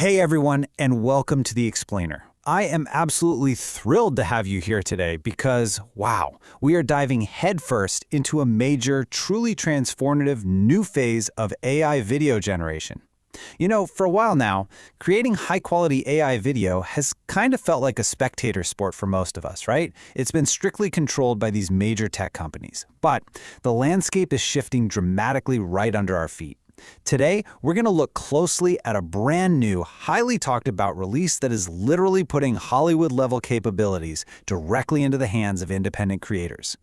Hey everyone, and welcome to The Explainer. I am absolutely thrilled to have you here today because, wow, we are diving headfirst into a major, truly transformative new phase of AI video generation. You know, for a while now, creating high-quality AI video has kind of felt like a spectator sport for most of us, right? It's been strictly controlled by these major tech companies. But the landscape is shifting dramatically right under our feet. Today, we're going to look closely at a brand new, highly talked about release that is literally putting Hollywood-level capabilities directly into the hands of independent creators.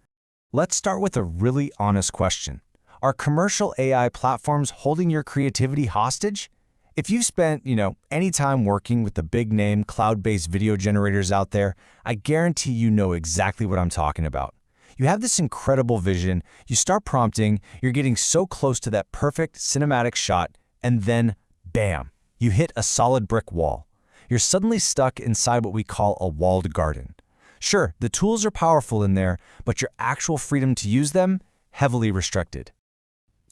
Let's start with a really honest question. Are commercial AI platforms holding your creativity hostage? If you've spent, any time working with the big-name cloud-based video generators out there, I guarantee you know exactly what I'm talking about. You have this incredible vision, you start prompting, you're getting so close to that perfect cinematic shot, and then, bam, you hit a solid brick wall. You're suddenly stuck inside what we call a walled garden. Sure, the tools are powerful in there, but your actual freedom to use them, heavily restricted.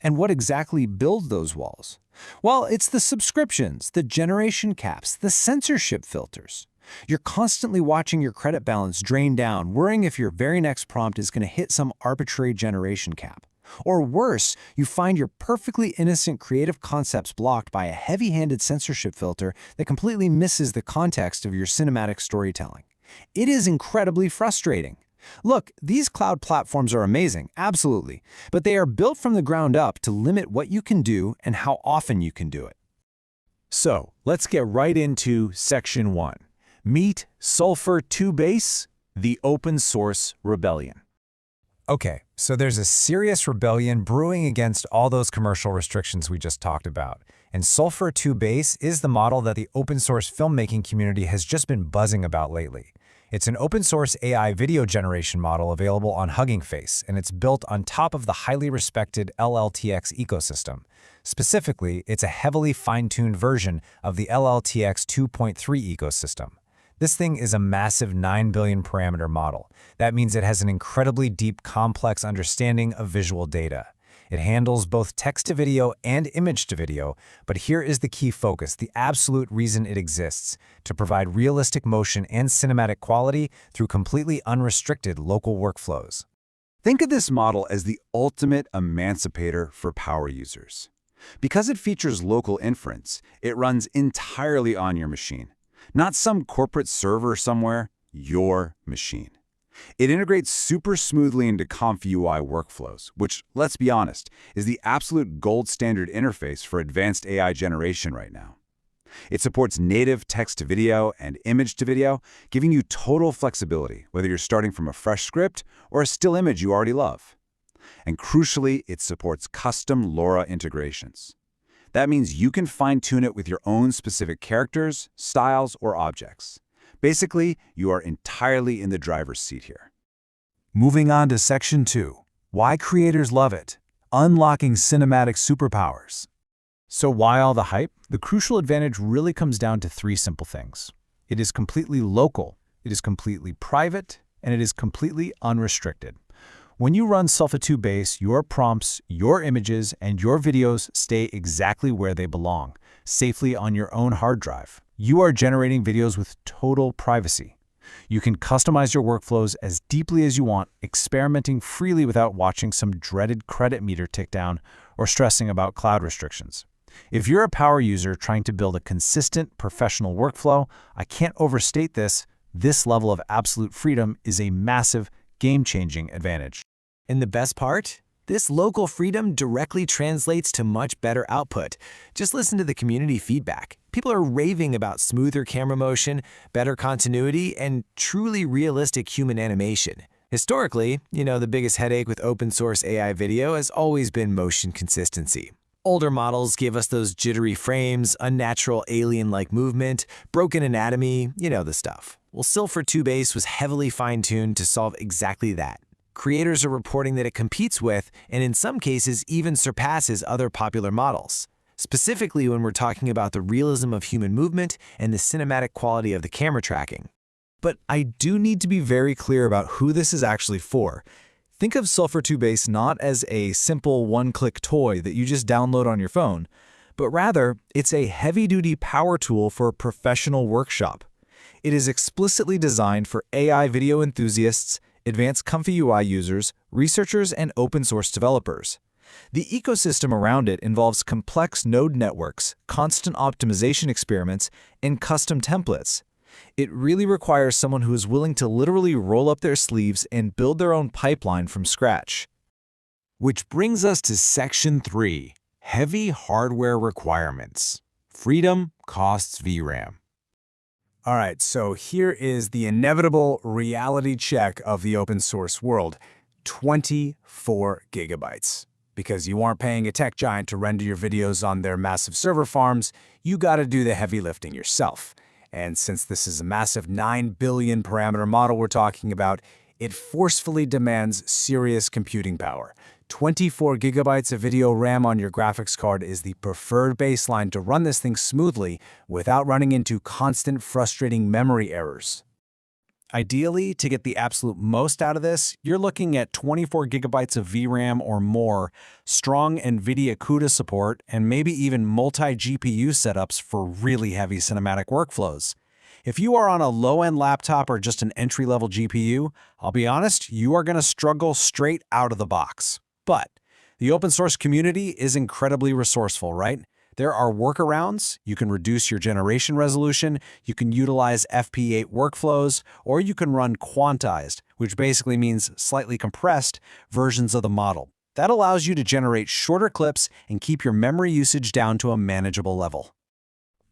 And what exactly builds those walls? Well, it's the subscriptions, the generation caps, the censorship filters. You're constantly watching your credit balance drain down, worrying if your very next prompt is going to hit some arbitrary generation cap. Or worse, you find your perfectly innocent creative concepts blocked by a heavy-handed censorship filter that completely misses the context of your cinematic storytelling. It is incredibly frustrating. Look, these cloud platforms are amazing, absolutely, but they are built from the ground up to limit what you can do and how often you can do it. So, let's get right into Section 1. Meet Sulphur-2-base, the open source rebellion. Okay, so there's a serious rebellion brewing against all those commercial restrictions we just talked about. And Sulphur-2-base is the model that the open source filmmaking community has just been buzzing about lately. It's an open source AI video generation model available on Hugging Face, and it's built on top of the highly respected LLTX ecosystem. Specifically, it's a heavily fine-tuned version of the LLTX 2.3 ecosystem. This thing is a massive 9 billion parameter model. That means it has an incredibly deep, complex understanding of visual data. It handles both text-to-video and image-to-video, but here is the key focus, the absolute reason it exists, to provide realistic motion and cinematic quality through completely unrestricted local workflows. Think of this model as the ultimate emancipator for power users. Because it features local inference, it runs entirely on your machine. Not some corporate server somewhere, your machine. It integrates super smoothly into ComfUI workflows, which, let's be honest, is the absolute gold standard interface for advanced AI generation right now. It supports native text-to-video and image-to-video, giving you total flexibility, whether you're starting from a fresh script or a still image you already love. And crucially, it supports custom LoRa integrations. That means you can fine-tune it with your own specific characters, styles, or objects. Basically, you are entirely in the driver's seat here. Moving on to Section 2. Why creators love it. Unlocking cinematic superpowers. So why all the hype? The crucial advantage really comes down to three simple things. It is completely local, it is completely private, and it is completely unrestricted. When you run Sulphur-2-base, your prompts, your images, and your videos stay exactly where they belong, safely on your own hard drive. You are generating videos with total privacy. You can customize your workflows as deeply as you want, experimenting freely without watching some dreaded credit meter tick down or stressing about cloud restrictions. If you're a power user trying to build a consistent, professional workflow, I can't overstate this. This level of absolute freedom is a massive, game-changing advantage. And the best part? This local freedom directly translates to much better output. Just listen to the community feedback. People are raving about smoother camera motion, better continuity, and truly realistic human animation. Historically, the biggest headache with open source AI video has always been motion consistency. Older models give us those jittery frames, unnatural alien-like movement, broken anatomy, the stuff. Well, Sulphur-2-base was heavily fine-tuned to solve exactly that. Creators are reporting that it competes with, and in some cases even surpasses, other popular models. Specifically when we're talking about the realism of human movement and the cinematic quality of the camera tracking. But I do need to be very clear about who this is actually for. Think of Sulphur-2-base not as a simple one-click toy that you just download on your phone, but rather it's a heavy-duty power tool for a professional workshop. It is explicitly designed for AI video enthusiasts, advanced Comfy UI users, researchers, and open-source developers. The ecosystem around it involves complex node networks, constant optimization experiments, and custom templates. It really requires someone who is willing to literally roll up their sleeves and build their own pipeline from scratch. Which brings us to Section 3, Heavy Hardware Requirements. Freedom costs VRAM. All right, so here is the inevitable reality check of the open source world. 24 gigabytes. Because you aren't paying a tech giant to render your videos on their massive server farms, you gotta do the heavy lifting yourself. And since this is a massive 9 billion parameter model we're talking about, it forcefully demands serious computing power. 24 gigabytes of video RAM on your graphics card is the preferred baseline to run this thing smoothly without running into constant frustrating memory errors. Ideally, to get the absolute most out of this, you're looking at 24 gigabytes of VRAM or more, strong NVIDIA CUDA support, and maybe even multi-GPU setups for really heavy cinematic workflows. If you are on a low-end laptop or just an entry-level GPU, I'll be honest, you are going to struggle straight out of the box. But the open source community is incredibly resourceful, right? There are workarounds. You can reduce your generation resolution, you can utilize FP8 workflows, or you can run quantized, which basically means slightly compressed versions of the model. That allows you to generate shorter clips and keep your memory usage down to a manageable level.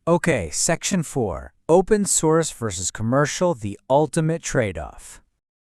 Okay, Section 4. Open source versus commercial, the ultimate trade-off.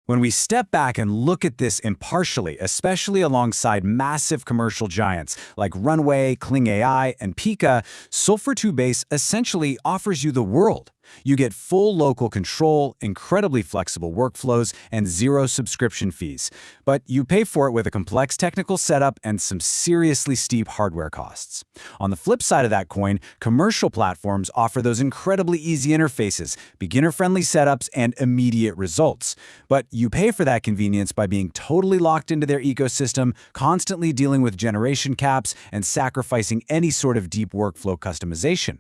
When we step back and look at this impartially, especially alongside massive commercial giants like Runway, Kling AI, and Pika, Sulphur-2-base essentially offers you the world. You get full local control, incredibly flexible workflows, and zero subscription fees. But you pay for it with a complex technical setup and some seriously steep hardware costs. On the flip side of that coin, commercial platforms offer those incredibly easy interfaces, beginner-friendly setups, and immediate results. But you pay for that convenience by being totally locked into their ecosystem, constantly dealing with generation caps, and sacrificing any sort of deep workflow customization.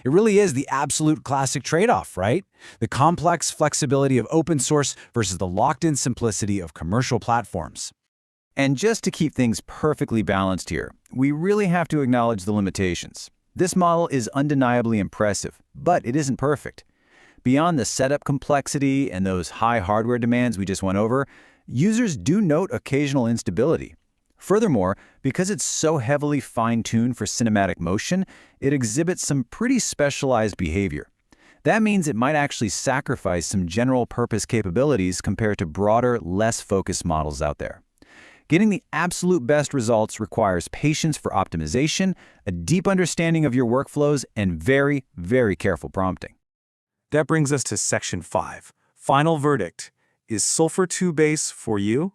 It really is the absolute classic trade-off, right? The complex flexibility of open source versus the locked-in simplicity of commercial platforms. And just to keep things perfectly balanced here, we really have to acknowledge the limitations. This model is undeniably impressive, but it isn't perfect. Beyond the setup complexity and those high hardware demands we just went over, users do note occasional instability. Furthermore, because it's so heavily fine-tuned for cinematic motion, it exhibits some pretty specialized behavior. That means it might actually sacrifice some general-purpose capabilities compared to broader, less focused models out there. Getting the absolute best results requires patience for optimization, a deep understanding of your workflows, and very, very careful prompting. That brings us to Section 5. Final verdict. Is Sulphur-2-base for you?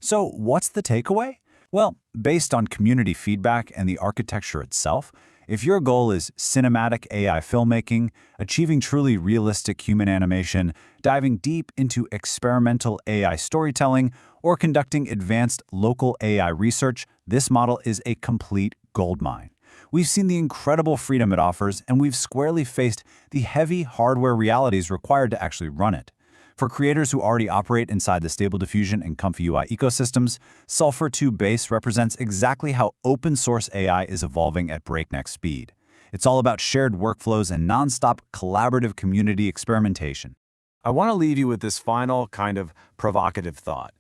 So what's the takeaway? Well, based on community feedback and the architecture itself, if your goal is cinematic AI filmmaking, achieving truly realistic human animation, diving deep into experimental AI storytelling, or conducting advanced local AI research, this model is a complete goldmine. We've seen the incredible freedom it offers, and we've squarely faced the heavy hardware realities required to actually run it. For creators who already operate inside the Stable Diffusion and Comfy UI ecosystems, Sulphur-2-base represents exactly how open-source AI is evolving at breakneck speed. It's all about shared workflows and nonstop collaborative community experimentation. I want to leave you with this final kind of provocative thought.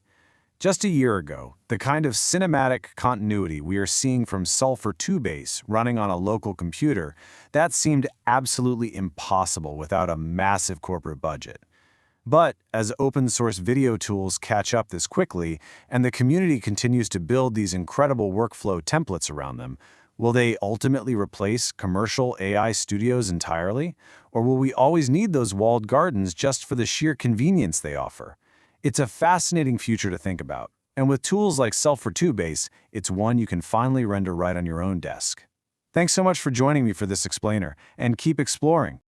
Just a year ago, the kind of cinematic continuity we are seeing from Sulphur-2-base running on a local computer, that seemed absolutely impossible without a massive corporate budget. But as open-source video tools catch up this quickly, and the community continues to build these incredible workflow templates around them, will they ultimately replace commercial AI studios entirely? Or will we always need those walled gardens just for the sheer convenience they offer? It's a fascinating future to think about, and with tools like Sulphur-2-base, it's one you can finally render right on your own desk. Thanks so much for joining me for this explainer, and keep exploring.